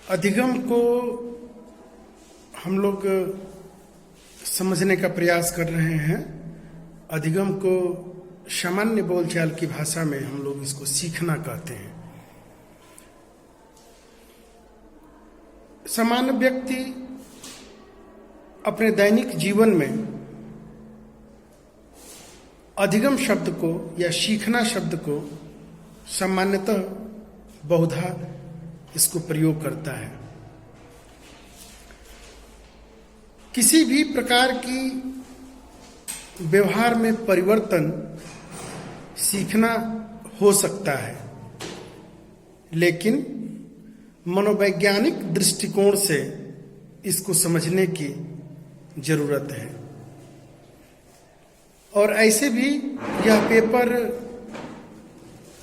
अधिगम को हम लोग समझने का प्रयास कर रहे हैं। अधिगम को सामान्य बोलचाल की भाषा में हम लोग इसको सीखना कहते हैं। सामान्य व्यक्ति अपने दैनिक जीवन में अधिगम शब्द को या सीखना शब्द को सामान्यतः बहुधा इसको प्रयोग करता है। किसी भी प्रकार की व्यवहार में परिवर्तन सीखना हो सकता है, लेकिन मनोवैज्ञानिक दृष्टिकोण से इसको समझने की जरूरत है। और ऐसे भी यह पेपर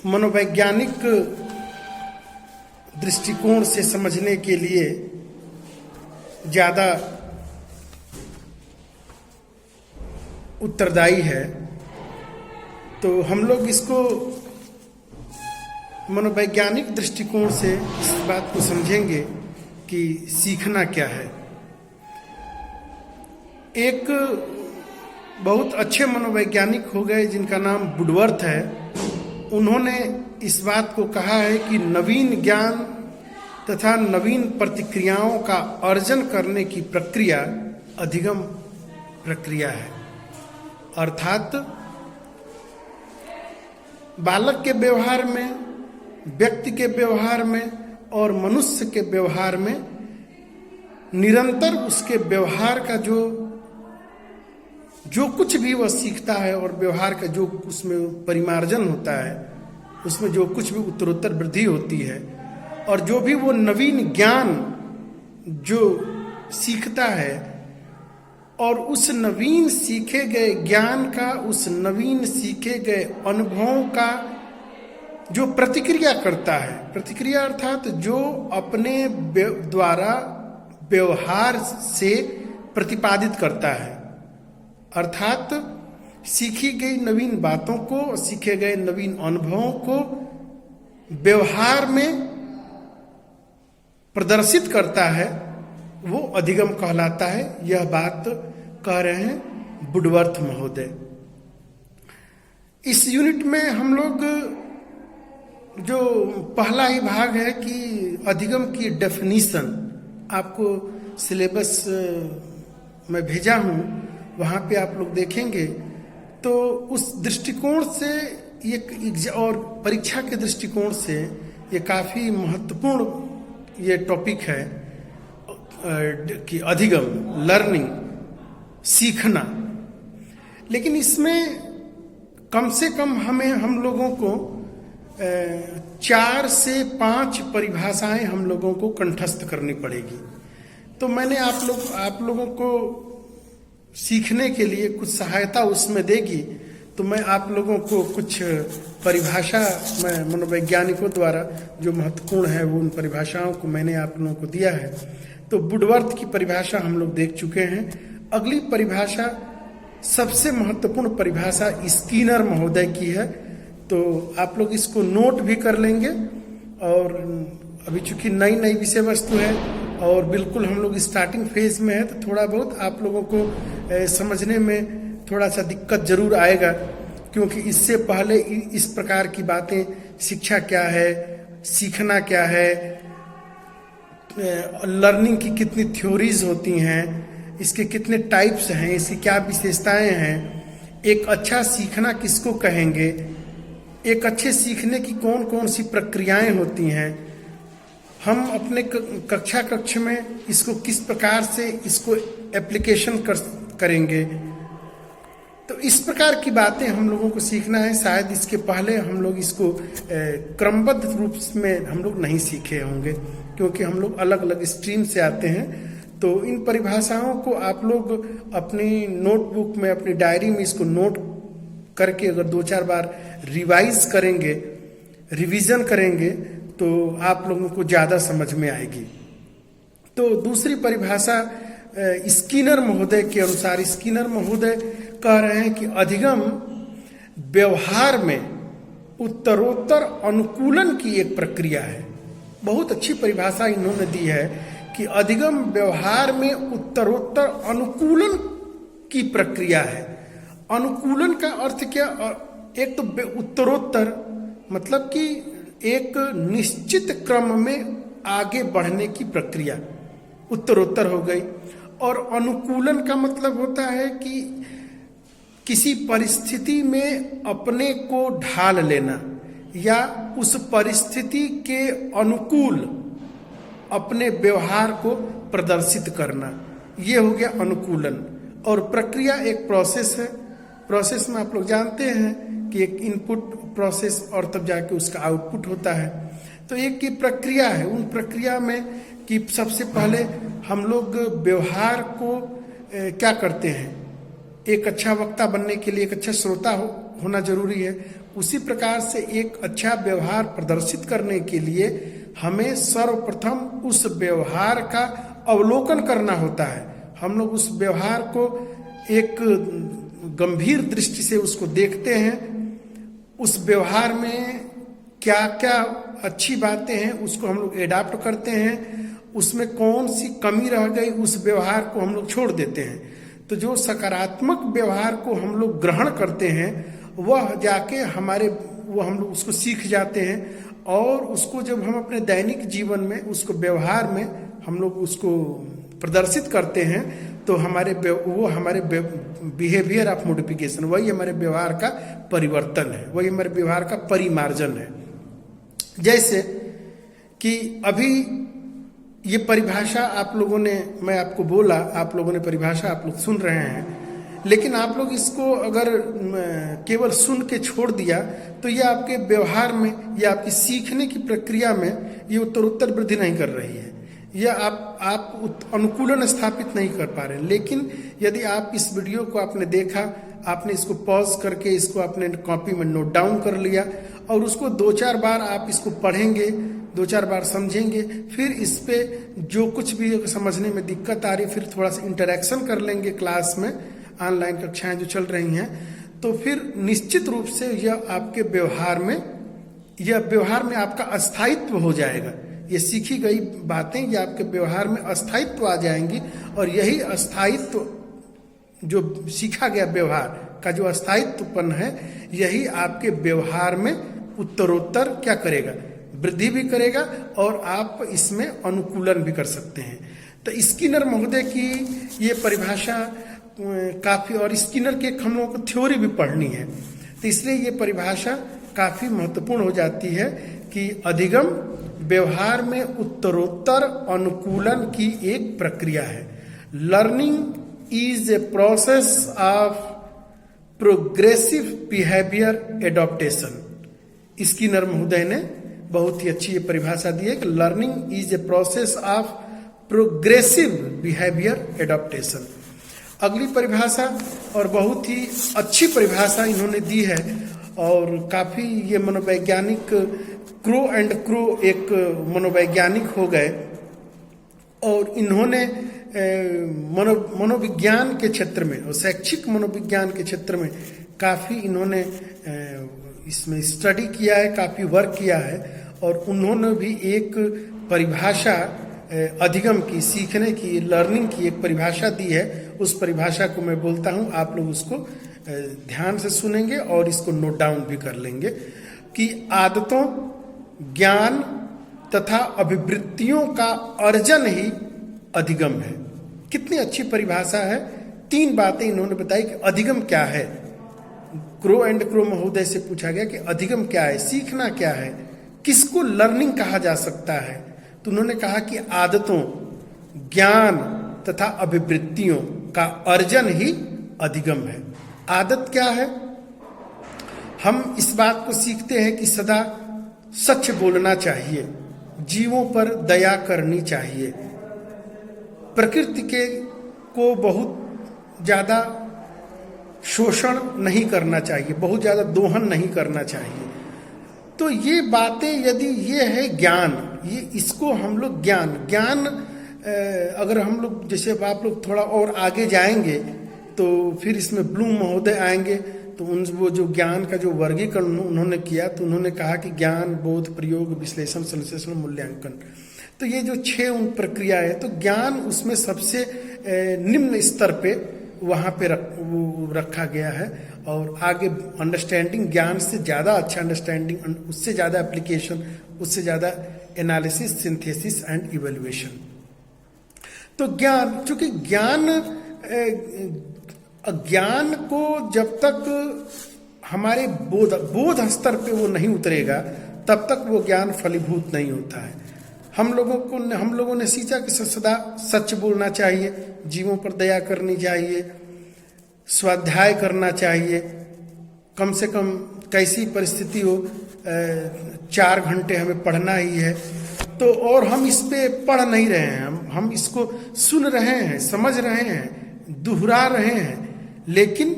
मनोवैज्ञानिक दृष्टिकोण से समझने के लिए ज़्यादा उत्तरदायी है। तो हम लोग इसको मनोवैज्ञानिक दृष्टिकोण से इस बात को समझेंगे कि सीखना क्या है। एक बहुत अच्छे मनोवैज्ञानिक हो गए जिनका नाम वुडवर्थ है। उन्होंने इस बात को कहा है कि नवीन ज्ञान तथा नवीन प्रतिक्रियाओं का अर्जन करने की प्रक्रिया अधिगम प्रक्रिया है। अर्थात बालक के व्यवहार में, व्यक्ति के व्यवहार में और मनुष्य के व्यवहार में निरंतर उसके व्यवहार का जो कुछ भी वह सीखता है और व्यवहार का जो उसमें परिमार्जन होता है, उसमें जो कुछ भी उत्तरोत्तर वृद्धि होती है और जो भी वो नवीन ज्ञान जो सीखता है और उस नवीन सीखे गए ज्ञान का, उस नवीन सीखे गए अनुभवों का जो प्रतिक्रिया करता है, प्रतिक्रिया अर्थात जो अपने द्वारा व्यवहार से प्रतिपादित करता है, अर्थात सीखी गई नवीन बातों को, सीखे गए नवीन अनुभवों को व्यवहार में प्रदर्शित करता है, वो अधिगम कहलाता है। यह बात कह रहे हैं वुडवर्थ महोदय। इस यूनिट में हम लोग जो पहला ही भाग है कि अधिगम की डेफिनीशन आपको सिलेबस में भेजा हूँ, वहाँ पे आप लोग देखेंगे। तो उस दृष्टिकोण से एक और परीक्षा के दृष्टिकोण से ये काफ़ी महत्वपूर्ण ये टॉपिक है कि अधिगम, लर्निंग, सीखना। लेकिन इसमें कम से कम हम लोगों को 4 से 5 परिभाषाएं हम लोगों को कंठस्थ करनी पड़ेगी। तो मैंने आप लोगों को सीखने के लिए कुछ सहायता उसमें देगी, तो मैं आप लोगों को कुछ परिभाषा मैं मनोवैज्ञानिकों द्वारा जो महत्वपूर्ण है वो उन परिभाषाओं को मैंने आप लोगों को दिया है। तो वुडवर्थ की परिभाषा हम लोग देख चुके हैं। अगली परिभाषा, सबसे महत्वपूर्ण परिभाषा स्किनर महोदय की है। तो आप लोग इसको नोट भी कर लेंगे। और अभी चूंकि नई विषय वस्तु है और बिल्कुल हम लोग स्टार्टिंग फेज में है, तो थोड़ा बहुत आप लोगों को समझने में थोड़ा सा दिक्कत जरूर आएगा, क्योंकि इससे पहले इस प्रकार की बातें, शिक्षा क्या है, सीखना क्या है, लर्निंग की कितनी थ्योरीज होती हैं, इसके कितने टाइप्स हैं, इसकी क्या विशेषताएं हैं, एक अच्छा सीखना किसको कहेंगे, एक अच्छे सीखने की कौन कौन सी प्रक्रियाएं होती हैं, हम अपने कक्ष में इसको किस प्रकार से इसको एप्लीकेशन करेंगे। तो इस प्रकार की बातें हम लोगों को सीखना है। शायद इसके पहले हम लोग इसको क्रमबद्ध रूप में हम लोग नहीं सीखे होंगे, क्योंकि हम लोग अलग अलग स्ट्रीम से आते हैं। तो इन परिभाषाओं को आप लोग अपनी नोटबुक में, अपनी डायरी में इसको नोट करके अगर 2-4 बार रिवाइज करेंगे, रिवीजन करेंगे, तो आप लोगों को ज़्यादा समझ में आएगी। तो दूसरी परिभाषा स्किनर महोदय के अनुसार, स्किनर महोदय कह रहे हैं कि अधिगम व्यवहार में उत्तरोत्तर अनुकूलन की एक प्रक्रिया है। बहुत अच्छी परिभाषा इन्होंने दी है कि अधिगम व्यवहार में उत्तरोत्तर अनुकूलन की प्रक्रिया है। अनुकूलन का अर्थ क्या? एक तो उत्तरोत्तर मतलब कि एक निश्चित क्रम में आगे बढ़ने की प्रक्रिया उत्तरोत्तर हो गई। और अनुकूलन का मतलब होता है कि किसी परिस्थिति में अपने को ढाल लेना या उस परिस्थिति के अनुकूल अपने व्यवहार को प्रदर्शित करना, ये हो गया अनुकूलन। और प्रक्रिया एक प्रोसेस है। प्रोसेस में आप लोग जानते हैं कि एक इनपुट प्रोसेस और तब जाके उसका आउटपुट होता है। तो एक की प्रक्रिया है। उन प्रक्रिया में कि सबसे पहले हम लोग व्यवहार को क्या करते हैं, एक अच्छा वक्ता बनने के लिए एक अच्छा श्रोता होना जरूरी है। उसी प्रकार से एक अच्छा व्यवहार प्रदर्शित करने के लिए हमें सर्वप्रथम उस व्यवहार का अवलोकन करना होता है। हम लोग उस व्यवहार को एक गंभीर दृष्टि से उसको देखते हैं। उस व्यवहार में क्या क्या अच्छी बातें हैं उसको हम लोग एडाप्ट करते हैं, उसमें कौन सी कमी रह गई उस व्यवहार को हम लोग छोड़ देते हैं। तो जो सकारात्मक व्यवहार को हम लोग ग्रहण करते हैं वह जाके हम लोग उसको सीख जाते हैं। और उसको जब हम अपने दैनिक जीवन में उसको व्यवहार में हम लोग उसको प्रदर्शित करते हैं तो हमारे बिहेवियर ऑफ मोडिफिकेशन, वही हमारे व्यवहार का परिवर्तन है, वही हमारे व्यवहार का परिमार्जन है। जैसे कि अभी ये परिभाषा आप लोगों ने, मैं आपको बोला, आप लोगों ने परिभाषा आप लोग सुन रहे हैं, लेकिन आप लोग इसको अगर केवल सुन के छोड़ दिया तो ये आपके व्यवहार में या आपकी सीखने की प्रक्रिया में ये उत्तरोत्तर वृद्धि नहीं कर रही है, या आप अनुकूलन स्थापित नहीं कर पा रहे। लेकिन यदि आप इस वीडियो को आपने देखा, आपने इसको पॉज करके इसको आपने कॉपी में नोट डाउन कर लिया और उसको 2-4 बार आप इसको पढ़ेंगे, 2-4 बार समझेंगे, फिर इस पे जो कुछ भी समझने में दिक्कत आ रही फिर थोड़ा सा इंटरेक्शन कर लेंगे क्लास में, ऑनलाइन कक्षाएं जो चल रही हैं, तो फिर निश्चित रूप से यह आपके व्यवहार में आपका अस्थायित्व हो जाएगा। ये सीखी गई बातें ये आपके व्यवहार में अस्थायित्व आ जाएंगी। और यही अस्थायित्व, जो सीखा गया व्यवहार का जो अस्थायित्वपन है, यही आपके व्यवहार में उत्तरोत्तर क्या करेगा, वृद्धि भी करेगा और आप इसमें अनुकूलन भी कर सकते हैं। तो स्किनर महोदय की ये परिभाषा काफी, और स्किनर के हम लोगों को थ्योरी भी पढ़नी है, तो इसलिए ये परिभाषा काफी महत्वपूर्ण हो जाती है कि अधिगम व्यवहार में उत्तरोत्तर अनुकूलन की एक प्रक्रिया है। Learning is a process of progressive behaviour adaptation. Skinner महोदय ने बहुत ही अच्छी ये परिभाषा दी है कि learning is a process of progressive behaviour adaptation. अगली परिभाषा, और बहुत ही अच्छी परिभाषा इन्होंने दी है, और काफी ये मनोवैज्ञानिक क्रो एंड क्रो एक मनोवैज्ञानिक हो गए और इन्होंने मनोविज्ञान के क्षेत्र में और शैक्षिक मनोविज्ञान के क्षेत्र में काफी इन्होंने इसमें स्टडी किया है, काफी वर्क किया है। और उन्होंने भी एक परिभाषा अधिगम की, सीखने की, लर्निंग की एक परिभाषा दी है। उस परिभाषा को मैं बोलता हूं, आप लोग उसको ध्यान से सुनेंगे और इसको नोट डाउन भी कर लेंगे कि आदतों, ज्ञान तथा अभिवृत्तियों का अर्जन ही अधिगम है। कितनी अच्छी परिभाषा है। 3 बातें इन्होंने बताई कि अधिगम क्या है। क्रो एंड क्रो महोदय से पूछा गया कि अधिगम क्या है, सीखना क्या है, किसको लर्निंग कहा जा सकता है। तो उन्होंने कहा कि आदतों, ज्ञान तथा अभिवृत्तियों का अर्जन ही अधिगम है। आदत क्या है? हम इस बात को सीखते हैं कि सदा सच बोलना चाहिए, जीवों पर दया करनी चाहिए, प्रकृति को बहुत ज्यादा शोषण नहीं करना चाहिए, बहुत ज्यादा दोहन नहीं करना चाहिए। तो ये बातें, यदि ये है ज्ञान, ये इसको हम लोग ज्ञान अगर हम लोग, जैसे आप लोग थोड़ा और आगे जाएंगे तो फिर इसमें ब्लूम महोदय आएंगे तो उन वो जो ज्ञान का जो वर्गीकरण उन्होंने किया, तो उन्होंने कहा कि ज्ञान, बोध, प्रयोग, विश्लेषण, संश्लेषण, मूल्यांकन। तो ये जो 6 उन प्रक्रिया है, तो ज्ञान उसमें सबसे निम्न स्तर पे वहाँ पे रखा गया है। और आगे अंडरस्टैंडिंग, ज्ञान से ज़्यादा अच्छा अंडरस्टैंडिंग, उससे ज़्यादा एप्लीकेशन, उससे ज़्यादा एनालिसिस, सिंथेसिस एंड इवेल्युएशन। तो ज्ञान, चूंकि ज्ञान को जब तक हमारे बोध स्तर पे वो नहीं उतरेगा, तब तक वो ज्ञान फलीभूत नहीं होता है। हम लोगों ने सीखा कि सदा सच बोलना चाहिए, जीवों पर दया करनी चाहिए, स्वाध्याय करना चाहिए, कम से कम कैसी परिस्थिति हो 4 घंटे हमें पढ़ना ही है। तो और हम इस पे पढ़ नहीं रहे हैं, हम इसको सुन रहे हैं, समझ रहे हैं, दोहरा रहे हैं, लेकिन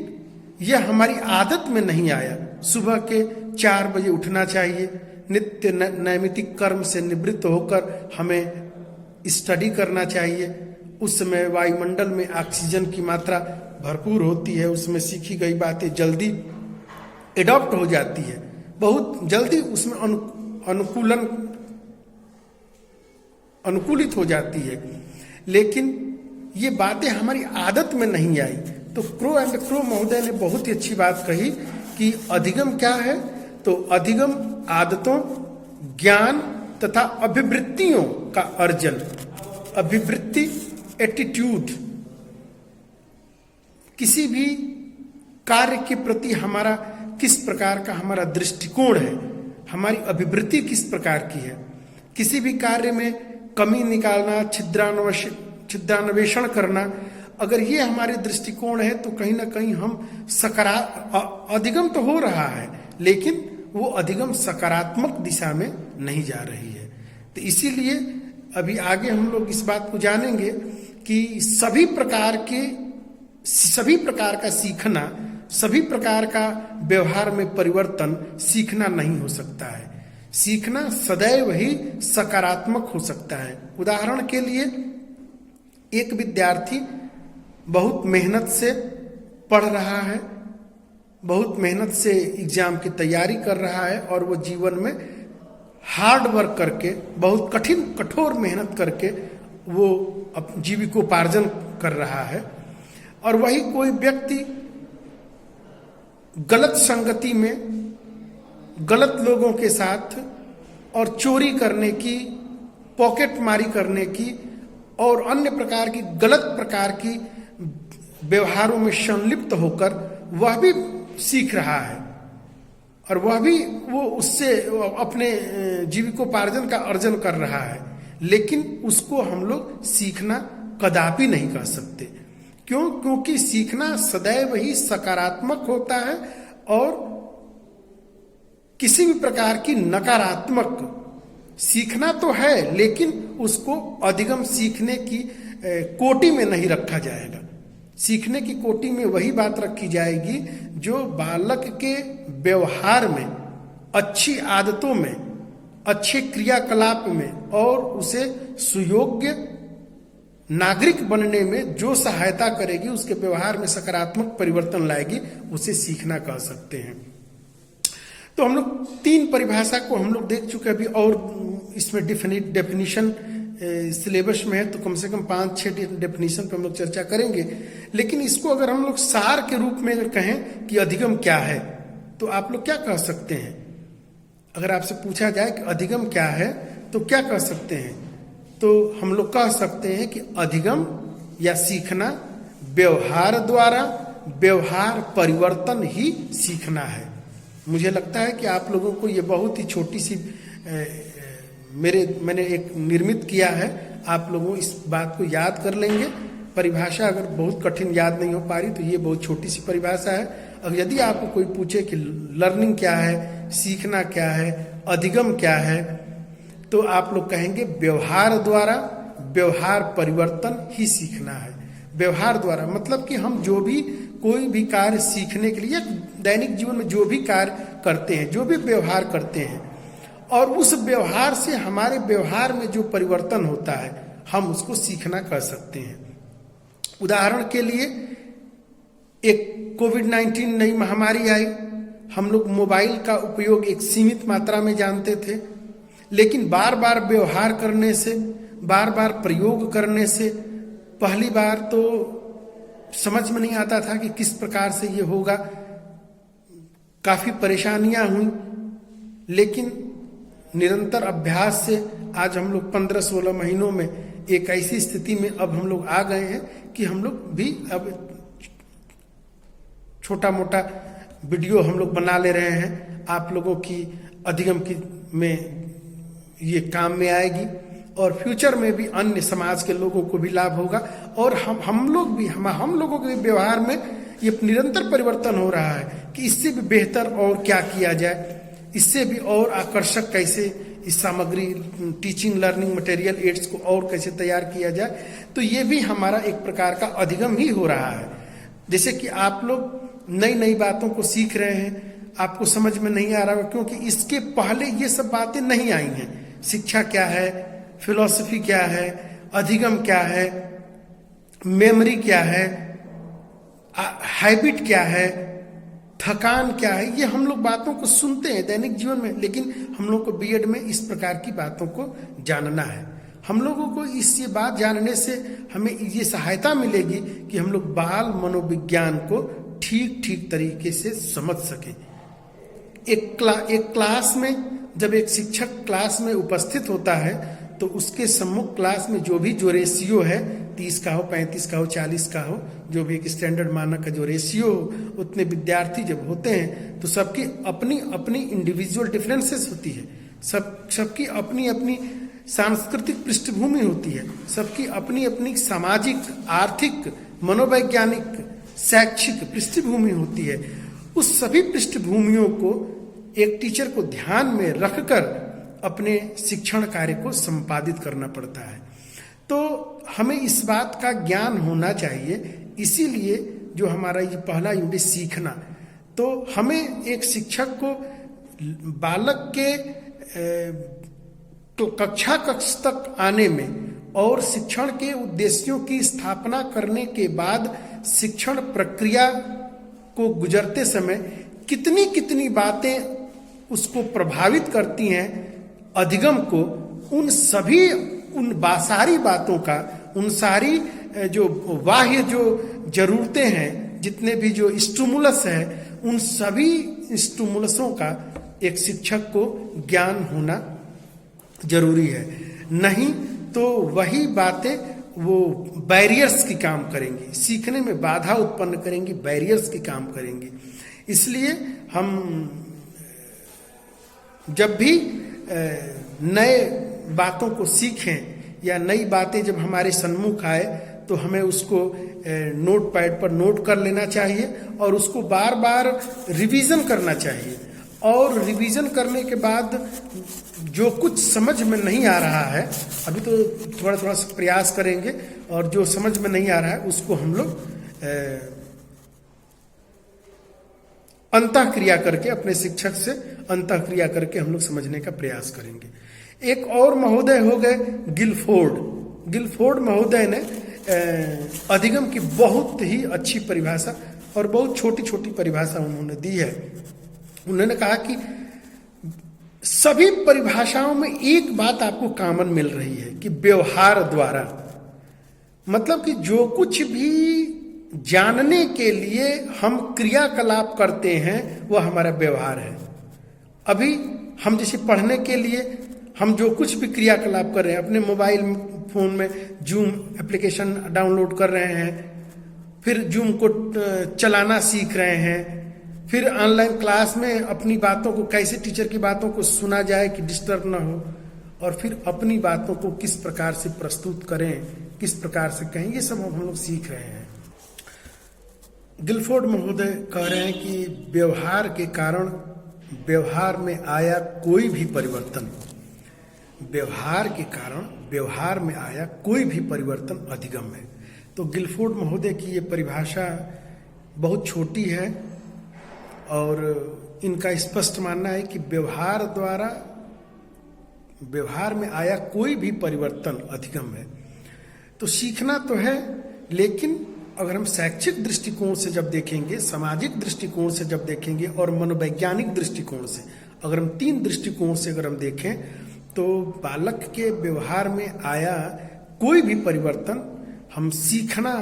यह हमारी आदत में नहीं आया। सुबह के 4 बजे उठना चाहिए, नित्य नैमितिक कर्म से निवृत्त होकर हमें स्टडी करना चाहिए। उस समय वायुमंडल में ऑक्सीजन की मात्रा भरपूर होती है, उसमें सीखी गई बातें जल्दी एडॉप्ट हो जाती है, बहुत जल्दी उसमें अनुकूलित हो जाती है। लेकिन ये बातें हमारी आदत में नहीं आई। तो क्रो एंड क्रो महोदय ने बहुत ही अच्छी बात कही कि अधिगम क्या है। तो अधिगम आदतों, ज्ञान तथा अभिवृत्तियों का अर्जन। अभिवृत्ति, एटीट्यूड, किसी भी कार्य के प्रति हमारा किस प्रकार का हमारा दृष्टिकोण है, हमारी अभिवृत्ति किस प्रकार की है। किसी भी कार्य में कमी निकालना, छिद्रान्वेषण करना, अगर ये हमारे दृष्टिकोण है तो कहीं ना कहीं हम अधिगम तो हो रहा है, लेकिन वो अधिगम सकारात्मक दिशा में नहीं जा रही है। तो इसीलिए अभी आगे हम लोग इस बात को जानेंगे कि सभी प्रकार का सीखना, सभी प्रकार का व्यवहार में परिवर्तन सीखना नहीं हो सकता है। सीखना सदैव ही सकारात्मक हो सकता है। उदाहरण के लिए, एक विद्यार्थी बहुत मेहनत से पढ़ रहा है, बहुत मेहनत से एग्जाम की तैयारी कर रहा है, और वो जीवन में हार्ड वर्क करके, बहुत कठोर मेहनत करके वो जीविकोपार्जन कर रहा है। और वही कोई व्यक्ति गलत संगति में, गलत लोगों के साथ और चोरी करने की, पॉकेट मारी करने की और अन्य प्रकार की गलत प्रकार की व्यवहारों में संलिप्त होकर वह भी सीख रहा है, और वह भी वो उससे अपने जीविकोपार्जन का अर्जन कर रहा है, लेकिन उसको हम लोग सीखना कदापि नहीं कह सकते। क्यों? क्योंकि सीखना सदैव ही सकारात्मक होता है, और किसी भी प्रकार की नकारात्मक सीखना तो है, लेकिन उसको अधिगम सीखने की कोटि में नहीं रखा जाएगा। सीखने की कोटि में वही बात रखी जाएगी जो बालक के व्यवहार में, अच्छी आदतों में, अच्छे क्रियाकलाप में और उसे सुयोग्य नागरिक बनने में जो सहायता करेगी, उसके व्यवहार में सकारात्मक परिवर्तन लाएगी, उसे सीखना कह सकते हैं। तो हम लोग 3 परिभाषा को हम लोग देख चुके अभी, और इसमें डेफिनिशन सिलेबस में है, तो कम से कम 5-6 डेफिनेशन पे हम लोग चर्चा करेंगे। लेकिन इसको अगर हम लोग सार के रूप में अगर कहें कि अधिगम क्या है, तो आप लोग क्या कह सकते हैं? अगर आपसे पूछा जाए कि अधिगम क्या है, तो क्या कह सकते हैं? तो हम लोग कह सकते हैं कि अधिगम या सीखना व्यवहार द्वारा व्यवहार परिवर्तन ही सीखना है। मुझे लगता है कि आप लोगों को ये बहुत ही छोटी सी मैंने एक निर्मित किया है, आप लोगों इस बात को याद कर लेंगे। परिभाषा अगर बहुत कठिन याद नहीं हो पा रही तो ये बहुत छोटी सी परिभाषा है। अगर यदि आपको कोई पूछे कि लर्निंग क्या है, सीखना क्या है, अधिगम क्या है, तो आप लोग कहेंगे व्यवहार द्वारा व्यवहार परिवर्तन ही सीखना है। व्यवहार द्वारा मतलब कि हम जो भी कोई भी कार्य सीखने के लिए, दैनिक जीवन में जो भी कार्य करते हैं, जो भी व्यवहार करते हैं, और उस व्यवहार से हमारे व्यवहार में जो परिवर्तन होता है, हम उसको सीखना कह सकते हैं। उदाहरण के लिए, एक कोविड-19 नई महामारी आई, हम लोग मोबाइल का उपयोग एक सीमित मात्रा में जानते थे, लेकिन बार बार व्यवहार करने से, बार बार प्रयोग करने से पहली बार तो समझ में नहीं आता था कि किस प्रकार से ये होगा। काफी परेशानियां हुई, लेकिन निरंतर अभ्यास से आज हम लोग 15-16 महीनों में एक ऐसी स्थिति में अब हम लोग आ गए हैं कि हम लोग भी अब छोटा मोटा वीडियो हम लोग बना ले रहे हैं। आप लोगों की अधिगम की में ये काम में आएगी और फ्यूचर में भी अन्य समाज के लोगों को भी लाभ होगा। और हम लोगों के व्यवहार में ये निरंतर परिवर्तन हो रहा है कि इससे भी बेहतर और क्या किया जाए, इससे भी और आकर्षक कैसे इस सामग्री, टीचिंग लर्निंग मटेरियल एड्स को और कैसे तैयार किया जाए। तो ये भी हमारा एक प्रकार का अधिगम ही हो रहा है। जैसे कि आप लोग नई नई बातों को सीख रहे हैं, आपको समझ में नहीं आ रहा है क्योंकि इसके पहले ये सब बातें नहीं आई हैं। शिक्षा क्या है, फिलॉसफी क्या है, अधिगम क्या है, मेमोरी क्या है, हैबिट क्या है, थकान क्या है, ये हम लोग बातों को सुनते हैं दैनिक जीवन में, लेकिन हम लोग को बीएड में इस प्रकार की बातों को जानना है। हम लोगों को इस ये बात जानने से हमें ये सहायता मिलेगी कि हम लोग बाल मनोविज्ञान को ठीक ठीक तरीके से समझ सकें। एक क्लास में जब एक शिक्षक क्लास में उपस्थित होता है तो उसके सम्मुख क्लास में जो रेशियो है, 30 का हो, 35 का हो, 40 का हो, जो भी एक स्टैंडर्ड मानक का जो रेशियो हो, उतने विद्यार्थी जब होते हैं तो सबकी अपनी अपनी इंडिविजुअल डिफरेंसेस होती है। सबकी अपनी अपनी सांस्कृतिक पृष्ठभूमि होती है, सबकी अपनी अपनी सामाजिक, आर्थिक, मनोवैज्ञानिक, शैक्षिक पृष्ठभूमि होती है। उस सभी पृष्ठभूमियों को एक टीचर को ध्यान में रखकर अपने शिक्षण कार्य को संपादित करना पड़ता है। तो हमें इस बात का ज्ञान होना चाहिए। इसीलिए जो हमारा ये पहला यूनिट सीखना, तो हमें एक शिक्षक को बालक के कक्षा तक आने में और शिक्षण के उद्देश्यों की स्थापना करने के बाद शिक्षण प्रक्रिया को गुजरते समय कितनी कितनी बातें उसको प्रभावित करती हैं अधिगम को, उन सारी बातों का, उन सारी जो बाह्य जो जरूरतें हैं, जितने भी जो स्टिमुलस है, उन सभी स्टिमुलसों का एक शिक्षक को ज्ञान होना जरूरी है। नहीं तो वही बातें वो बैरियर्स की काम करेंगी, सीखने में बाधा उत्पन्न करेंगी, बैरियर्स की काम करेंगी। इसलिए हम जब भी नए बातों को सीखें या नई बातें जब हमारे सन्मुख आए तो हमें उसको नोट पैड पर नोट कर लेना चाहिए और उसको बार बार रिवीजन करना चाहिए। और रिवीजन करने के बाद जो कुछ समझ में नहीं आ रहा है, अभी तो थोड़ा थोड़ा प्रयास करेंगे, और जो समझ में नहीं आ रहा है उसको हम लोग अंतःक्रिया करके, अपने शिक्षक से अंतःक्रिया करके हम लोग समझने का प्रयास करेंगे। एक और महोदय हो गए गिलफोर्ड महोदय ने अधिगम की बहुत ही अच्छी परिभाषा और बहुत छोटी छोटी परिभाषा उन्होंने दी है। उन्होंने कहा कि सभी परिभाषाओं में एक बात आपको कॉमन मिल रही है कि व्यवहार द्वारा, मतलब कि जो कुछ भी जानने के लिए हम क्रियाकलाप करते हैं वह हमारा व्यवहार है। अभी हम जैसे पढ़ने के लिए हम जो कुछ भी क्रियाकलाप कर रहे हैं, अपने मोबाइल फोन में जूम एप्लीकेशन डाउनलोड कर रहे हैं, फिर जूम को चलाना सीख रहे हैं, फिर ऑनलाइन क्लास में अपनी बातों को कैसे, टीचर की बातों को सुना जाए कि डिस्टर्ब ना हो, और फिर अपनी बातों को किस प्रकार से प्रस्तुत करें, किस प्रकार से कहें, ये सब हम लोग सीख रहे हैं। गिलफोर्ड महोदय कह रहे हैं कि व्यवहार के कारण व्यवहार में आया कोई भी परिवर्तन, व्यवहार के कारण व्यवहार में आया कोई भी परिवर्तन अधिगम है। तो गिलफोर्ड महोदय की ये परिभाषा बहुत छोटी है और इनका स्पष्ट मानना है कि व्यवहार द्वारा, व्यवहार में आया कोई भी परिवर्तन अधिगम है। तो सीखना तो है, लेकिन अगर हम शैक्षिक दृष्टिकोण से जब देखेंगे, सामाजिक दृष्टिकोण से जब देखेंगे और मनोवैज्ञानिक दृष्टिकोण से, अगर हम 3 दृष्टिकोण से अगर हम देखें तो बालक के व्यवहार में आया कोई भी परिवर्तन हम सीखना,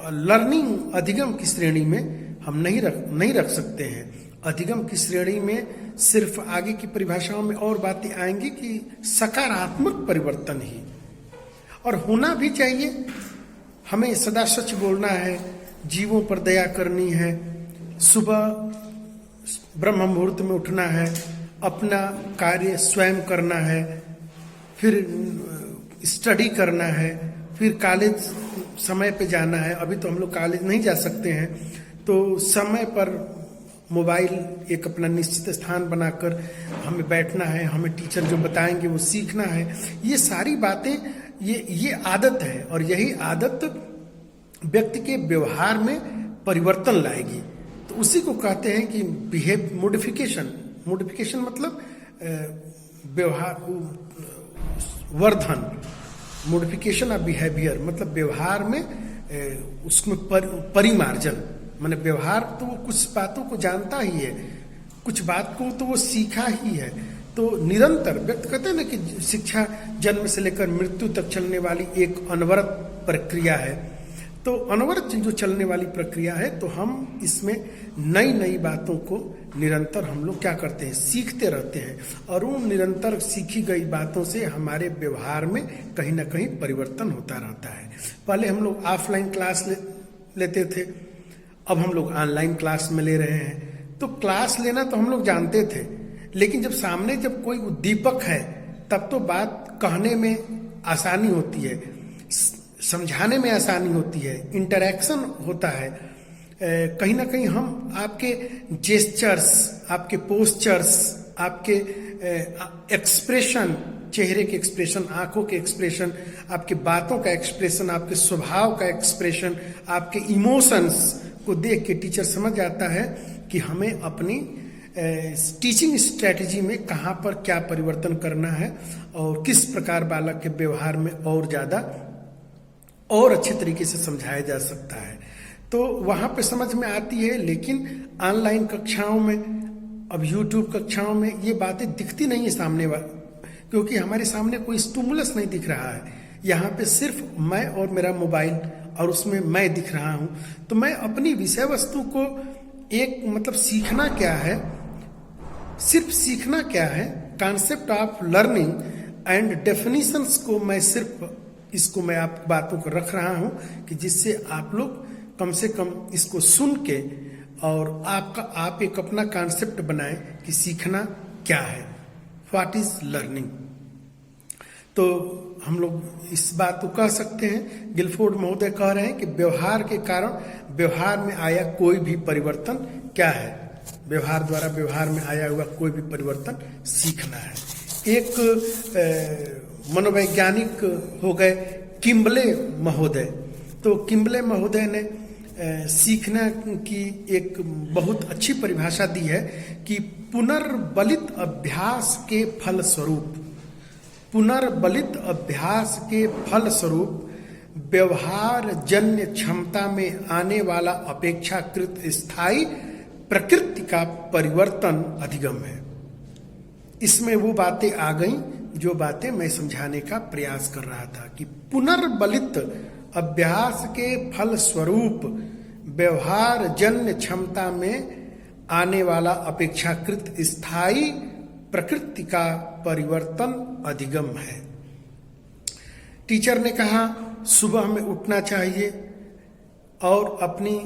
लर्निंग अधिगम की श्रेणी में हम नहीं रख सकते हैं। अधिगम की श्रेणी में सिर्फ आगे की परिभाषाओं में और बातें आएंगी कि सकारात्मक परिवर्तन ही, और होना भी चाहिए। हमें सदा सच बोलना है, जीवों पर दया करनी है, सुबह ब्रह्म मुहूर्त में उठना है, अपना कार्य स्वयं करना है, फिर स्टडी करना है, फिर कॉलेज समय पे जाना है। अभी तो हम लोग कॉलेज नहीं जा सकते हैं, तो समय पर मोबाइल एक अपना निश्चित स्थान बनाकर हमें बैठना है, हमें टीचर जो बताएंगे वो सीखना है। ये सारी बातें ये आदत है, और यही आदत व्यक्ति के व्यवहार में परिवर्तन लाएगी। तो उसी को कहते हैं कि बिहेव मोडिफिकेशन मतलब व्यवहार वर्धन, मोडिफिकेशन ऑफ बिहेवियर मतलब व्यवहार में उसमें परिमार्जन। माने व्यवहार तो वो कुछ बातों को जानता ही है, कुछ बात को तो वो सीखा ही है। तो निरंतर व्यक्ति कहते हैं ना कि शिक्षा जन्म से लेकर मृत्यु तक चलने वाली एक अनवरत प्रक्रिया है। तो अनवरत जो चलने वाली प्रक्रिया है, तो हम इसमें नई नई बातों को निरंतर हम लोग क्या करते हैं, सीखते रहते हैं, और उन निरंतर सीखी गई बातों से हमारे व्यवहार में कहीं ना कहीं परिवर्तन होता रहता है। पहले हम लोग ऑफलाइन क्लास लेते थे, अब हम लोग ऑनलाइन क्लास में ले रहे हैं। तो क्लास लेना तो हम लोग जानते थे, लेकिन जब सामने जब कोई उद्दीपक है तब तो बात कहने में आसानी होती है, समझाने में आसानी होती है, इंटरेक्शन होता है। कहीं ना कहीं हम आपके जेस्चर्स, आपके पोस्चर्स, आपके एक्सप्रेशन, चेहरे के एक्सप्रेशन, आंखों के एक्सप्रेशन, आपके बातों का एक्सप्रेशन, आपके स्वभाव का एक्सप्रेशन, आपके इमोशंस को देख के टीचर समझ जाता है कि हमें अपनी टीचिंग स्ट्रेटजी में कहाँ पर क्या परिवर्तन करना है और किस प्रकार बालक के व्यवहार में और ज़्यादा और अच्छे तरीके से समझाया जा सकता है। तो वहाँ पे समझ में आती है। लेकिन ऑनलाइन कक्षाओं में, अब यूट्यूब कक्षाओं में ये बातें दिखती नहीं है सामने क्योंकि हमारे सामने कोई स्टिमुलस नहीं दिख रहा है। यहाँ पे सिर्फ मैं और मेरा मोबाइल, और उसमें मैं दिख रहा हूँ। तो मैं अपनी विषय वस्तु को एक मतलब सीखना क्या है, सिर्फ सीखना क्या है, concept of learning and definitions को मैं सिर्फ इसको मैं आप बातों को रख रहा हूँ कि जिससे आप लोग कम से कम इसको सुन के और आप एक अपना कॉन्सेप्ट बनाएं कि सीखना क्या है, व्हाट इज लर्निंग। तो हम लोग इस बात को कह सकते हैं, गिलफोर्ड महोदय कह रहे हैं कि व्यवहार के कारण व्यवहार में आया कोई भी परिवर्तन क्या है, व्यवहार द्वारा व्यवहार में आया हुआ कोई भी परिवर्तन सीखना है। एक मनोवैज्ञानिक हो गए किम्बले महोदय। तो किम्बले महोदय ने सीखना की एक बहुत अच्छी परिभाषा दी है कि पुनर्बलित अभ्यास के फलस्वरूप, पुनर्बलित अभ्यास के फलस्वरूप व्यवहार जन्य क्षमता में आने वाला अपेक्षाकृत स्थायी प्रकृति का परिवर्तन अधिगम है। इसमें वो बातें आ गई जो बातें मैं समझाने का प्रयास कर रहा था कि पुनर्बलित अभ्यास के फलस्वरूप व्यवहार जन्य क्षमता में आने वाला अपेक्षाकृत स्थायी प्रकृति का परिवर्तन अधिगम है। टीचर ने कहा सुबह हमें उठना चाहिए और अपनी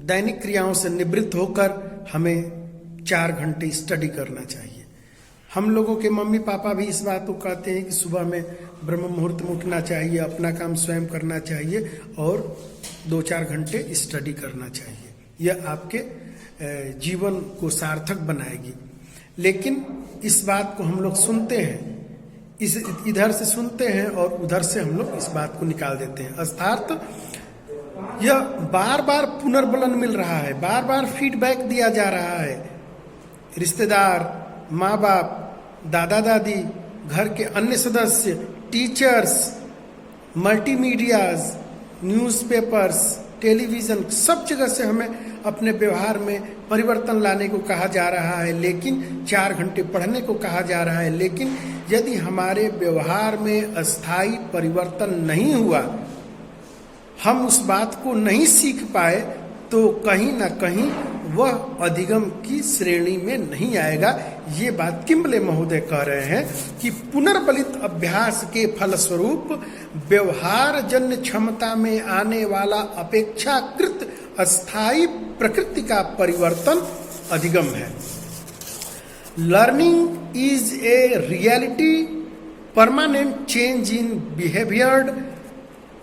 दैनिक क्रियाओं से निवृत्त होकर हमें 4 घंटे स्टडी करना चाहिए। हम लोगों के मम्मी पापा भी इस बात को कहते हैं कि सुबह में ब्रह्म मुहूर्त में उठना चाहिए, अपना काम स्वयं करना चाहिए और 2-4 घंटे स्टडी करना चाहिए। यह आपके जीवन को सार्थक बनाएगी। लेकिन इस बात को हम लोग सुनते हैं, इधर से सुनते हैं और उधर से हम लोग इस बात को निकाल देते हैं। अर्थात यह बार बार पुनर्बलन मिल रहा है, बार बार फीडबैक दिया जा रहा है। रिश्तेदार, माँ बाप, दादा दादी, घर के अन्य सदस्य, टीचर्स, मल्टीमीडियाज, न्यूज़पेपर्स, टेलीविज़न, सब जगह से हमें अपने व्यवहार में परिवर्तन लाने को कहा जा रहा है, लेकिन 4 घंटे पढ़ने को कहा जा रहा है। लेकिन यदि हमारे व्यवहार में अस्थायी परिवर्तन नहीं हुआ, हम उस बात को नहीं सीख पाए, तो कहीं ना कहीं वह अधिगम की श्रेणी में नहीं आएगा। ये बात किम्बले महोदय कह रहे हैं कि पुनर्बलित अभ्यास के फलस्वरूप व्यवहार जन्य क्षमता में आने वाला अपेक्षाकृत अस्थायी प्रकृति का परिवर्तन अधिगम है। Learning is a reality permanent change in behaviour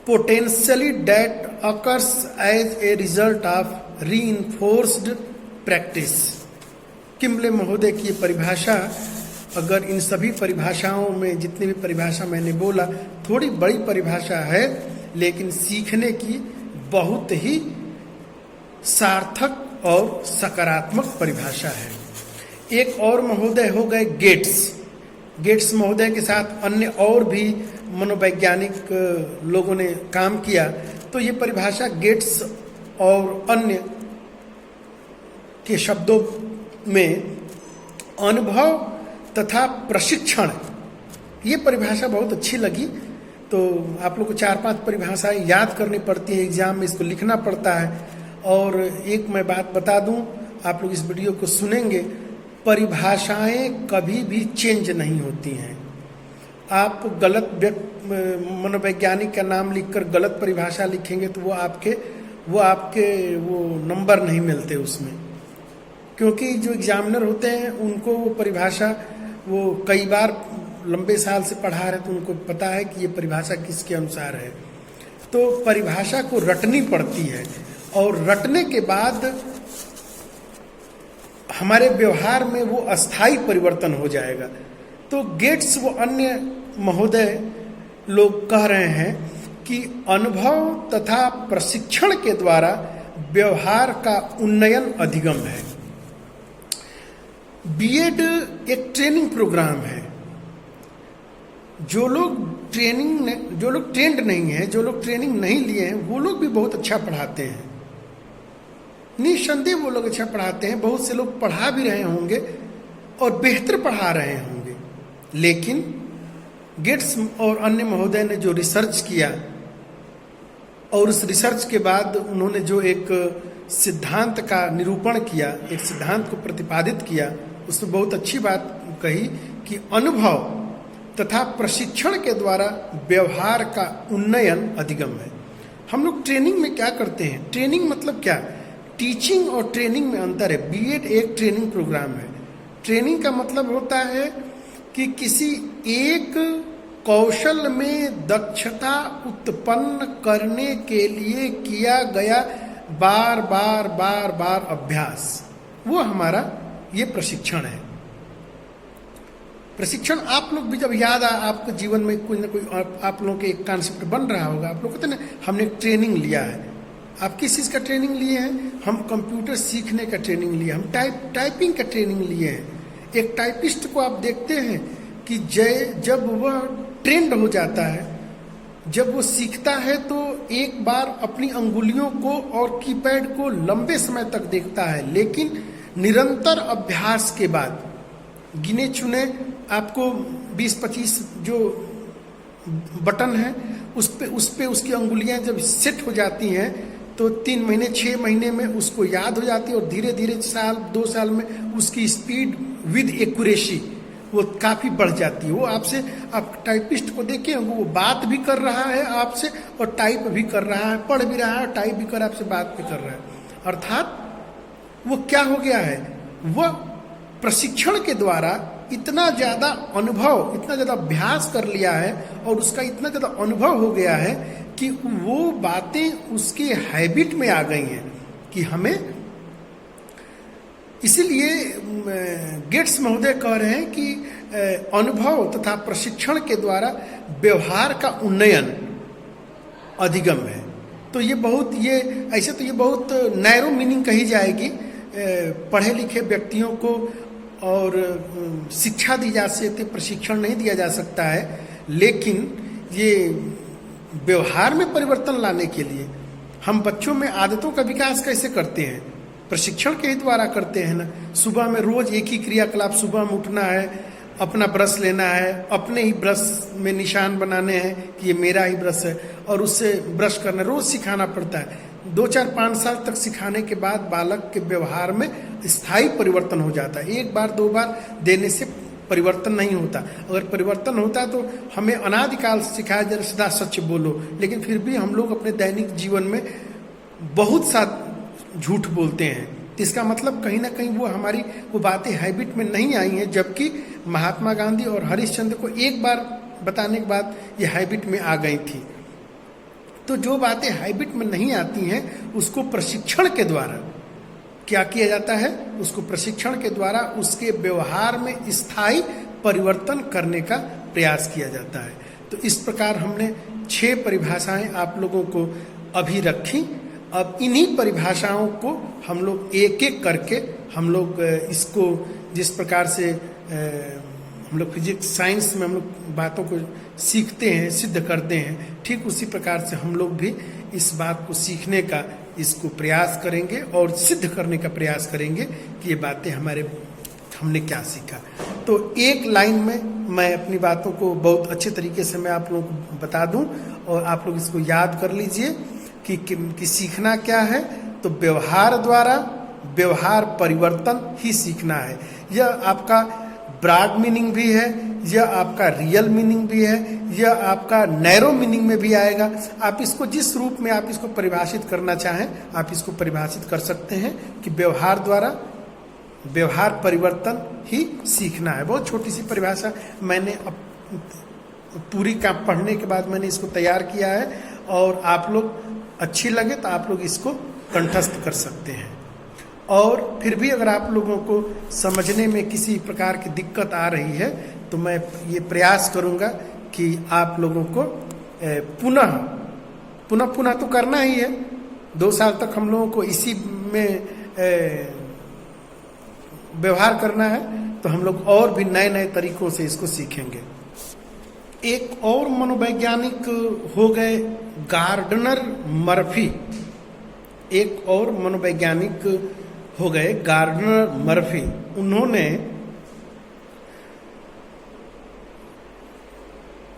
potentially that occurs as a result of reinforced practice। किम्बले महोदय की ये परिभाषा, अगर इन सभी परिभाषाओं में जितनी भी परिभाषा मैंने बोला, थोड़ी बड़ी परिभाषा है, लेकिन सीखने की बहुत ही सार्थक और सकारात्मक परिभाषा है। एक और महोदय हो गए गेट्स महोदय के साथ अन्य और भी मनोवैज्ञानिक लोगों ने काम किया। तो ये परिभाषा गेट्स और अन्य के शब्दों में अनुभव तथा प्रशिक्षण, ये परिभाषा बहुत अच्छी लगी। तो आप लोग को 4-5 परिभाषाएं याद करनी पड़ती है, एग्जाम में इसको लिखना पड़ता है। और एक मैं बात बता दूं, आप लोग इस वीडियो को सुनेंगे, परिभाषाएं कभी भी चेंज नहीं होती हैं। आप गलत मनोवैज्ञानिक का नाम लिखकर गलत परिभाषा लिखेंगे तो वो आपके नंबर नहीं मिलते उसमें, क्योंकि जो एग्जामिनर होते हैं उनको वो परिभाषा वो कई बार लंबे साल से पढ़ा रहे, तो उनको पता है कि ये परिभाषा किसके अनुसार है। तो परिभाषा को रटनी पड़ती है, और रटने के बाद हमारे व्यवहार में वो अस्थायी परिवर्तन हो जाएगा। तो गेट्स वो अन्य महोदय लोग कह रहे हैं कि अनुभव तथा प्रशिक्षण के द्वारा व्यवहार का उन्नयन अधिगम है। बीएड एक ट्रेनिंग प्रोग्राम है। जो लोग ट्रेंड नहीं है, जो लोग ट्रेनिंग नहीं लिए हैं, वो लोग भी बहुत अच्छा पढ़ाते हैं। निस्संदेह वो लोग अच्छा पढ़ाते हैं, बहुत से लोग पढ़ा भी रहे होंगे और बेहतर पढ़ा रहे होंगे। लेकिन गेट्स और अन्य महोदय ने जो रिसर्च किया, और उस रिसर्च के बाद उन्होंने जो एक सिद्धांत का निरूपण किया, एक सिद्धांत को प्रतिपादित किया, उसमें बहुत अच्छी बात कही कि अनुभव तथा प्रशिक्षण के द्वारा व्यवहार का उन्नयन अधिगम है। हम लोग ट्रेनिंग में क्या करते हैं? ट्रेनिंग मतलब क्या? टीचिंग और ट्रेनिंग में अंतर है। बीएड एक ट्रेनिंग प्रोग्राम है। ट्रेनिंग का मतलब होता है कि किसी एक कौशल में दक्षता उत्पन्न करने के लिए किया गया बार बार अभ्यास, वो हमारा ये प्रशिक्षण है। प्रशिक्षण आप लोग भी जब याद आपके जीवन में कोई ना कोई आप लोगों के एक कॉन्सेप्ट बन रहा होगा। आप लोग कहते हैं ना, हमने ट्रेनिंग लिया है। आप किस चीज़ का ट्रेनिंग लिए हैं? हम कंप्यूटर सीखने का ट्रेनिंग लिए, हम टाइपिंग का ट्रेनिंग लिए हैं। एक टाइपिस्ट को आप देखते हैं कि जब वह ट्रेंड हो जाता है, जब वो सीखता है, तो एक बार अपनी अंगुलियों को और कीपैड को लंबे समय तक देखता है, लेकिन निरंतर अभ्यास के बाद गिने चुने आपको 20-25 जो बटन है उस पे उसकी अंगुलियां जब सेट हो जाती हैं, तो 3 महीने 6 महीने में उसको याद हो जाती है, और धीरे धीरे 1-2 साल में उसकी स्पीड विद एक्यूरेसी वो काफ़ी बढ़ जाती है। वो आपसे, आप टाइपिस्ट को देखिए, वो बात भी कर रहा है आपसे और टाइप भी कर रहा है, पढ़ भी रहा है, टाइप भी कर रहा है, आपसे बात भी कर रहा है। अर्थात वो क्या हो गया है? वह प्रशिक्षण के द्वारा इतना ज़्यादा अनुभव, इतना ज़्यादा अभ्यास कर लिया है, और उसका इतना ज़्यादा अनुभव हो गया है कि वो बातें उसके हैबिट में आ गई हैं कि हमें। इसीलिए गेट्स महोदय कह रहे हैं कि अनुभव तथा प्रशिक्षण के द्वारा व्यवहार का उन्नयन अधिगम है। तो ये ऐसे तो ये बहुत नैरो मीनिंग कही जाएगी। पढ़े लिखे व्यक्तियों को और शिक्षा दी जा सकती, प्रशिक्षण नहीं दिया जा सकता है, लेकिन ये व्यवहार में परिवर्तन लाने के लिए हम बच्चों में आदतों का विकास कैसे करते हैं? प्रशिक्षण के ही द्वारा करते हैं ना। सुबह में रोज एक ही क्रियाकलाप, सुबह में उठना है, अपना ब्रश लेना है, अपने ही ब्रश में निशान बनाने हैं कि ये मेरा ही ब्रश है, और उससे ब्रश करना रोज सिखाना पड़ता है। 2, 4, 5 साल तक सिखाने के बाद बालक के व्यवहार में स्थायी परिवर्तन हो जाता है। 1 बार 2 बार देने से परिवर्तन नहीं होता। अगर परिवर्तन होता तो हमें अनादिकाल से सिखाया जाए सदा सच बोलो, लेकिन फिर भी हम लोग अपने दैनिक जीवन में बहुत सा झूठ बोलते हैं। तो इसका मतलब कहीं ना कहीं वो बातें हैबिट में नहीं आई हैं, जबकि महात्मा गांधी और हरिश्चंद्र को एक बार बताने के बाद ये हैबिट में आ गई थी। तो जो बातें हैबिट में नहीं आती हैं उसको प्रशिक्षण के द्वारा क्या किया जाता है? उसको प्रशिक्षण के द्वारा उसके व्यवहार में स्थायी परिवर्तन करने का प्रयास किया जाता है। तो इस प्रकार हमने 6 परिभाषाएं आप लोगों को अभी रखी। अब इन्हीं परिभाषाओं को हम लोग एक एक करके हम लोग इसको जिस प्रकार से हम लोग फिजिक्स साइंस में हम लोग बातों को सीखते हैं, सिद्ध करते हैं, ठीक उसी प्रकार से हम लोग भी इस बात को सीखने का इसको प्रयास करेंगे और सिद्ध करने का प्रयास करेंगे कि ये बातें हमने क्या सीखा। तो एक लाइन में मैं अपनी बातों को बहुत अच्छे तरीके से मैं आप लोगों को बता दूं और आप लोग इसको याद कर लीजिए कि सीखना क्या है। तो व्यवहार द्वारा व्यवहार परिवर्तन ही सीखना है। यह आपका ब्रॉड मीनिंग भी है, यह आपका रियल मीनिंग भी है, यह आपका नैरो मीनिंग में भी आएगा। आप इसको जिस रूप में आप इसको परिभाषित करना चाहें आप इसको परिभाषित कर सकते हैं कि व्यवहार द्वारा व्यवहार परिवर्तन ही सीखना है। बहुत छोटी सी परिभाषा मैंने पूरी का पढ़ने के बाद मैंने इसको तैयार किया है, और आप लोग अच्छी लगे तो आप लोग इसको कंठस्थ कर सकते हैं। और फिर भी अगर आप लोगों को समझने में किसी प्रकार की दिक्कत आ रही है तो मैं ये प्रयास करूंगा कि आप लोगों को पुनः तो करना ही है। 2 साल तक हम लोगों को इसी में व्यवहार करना है, तो हम लोग और भी नए नए तरीकों से इसको सीखेंगे। एक और मनोवैज्ञानिक हो गए गार्डनर मर्फी। एक और मनोवैज्ञानिक हो गए गार्डनर मर्फी। उन्होंने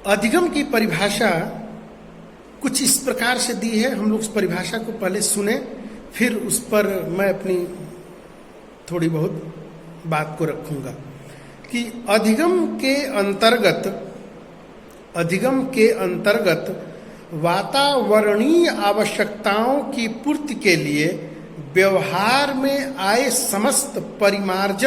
अधिगम की परिभाषा कुछ इस प्रकार से दी है। हम लोग उस परिभाषा को पहले सुने, फिर उस पर मैं अपनी थोड़ी बहुत बात को रखूंगा कि अधिगम के अंतर्गत वातावरणीय आवश्यकताओं की पूर्ति के लिए व्यवहार में आए समस्त परिमार्जन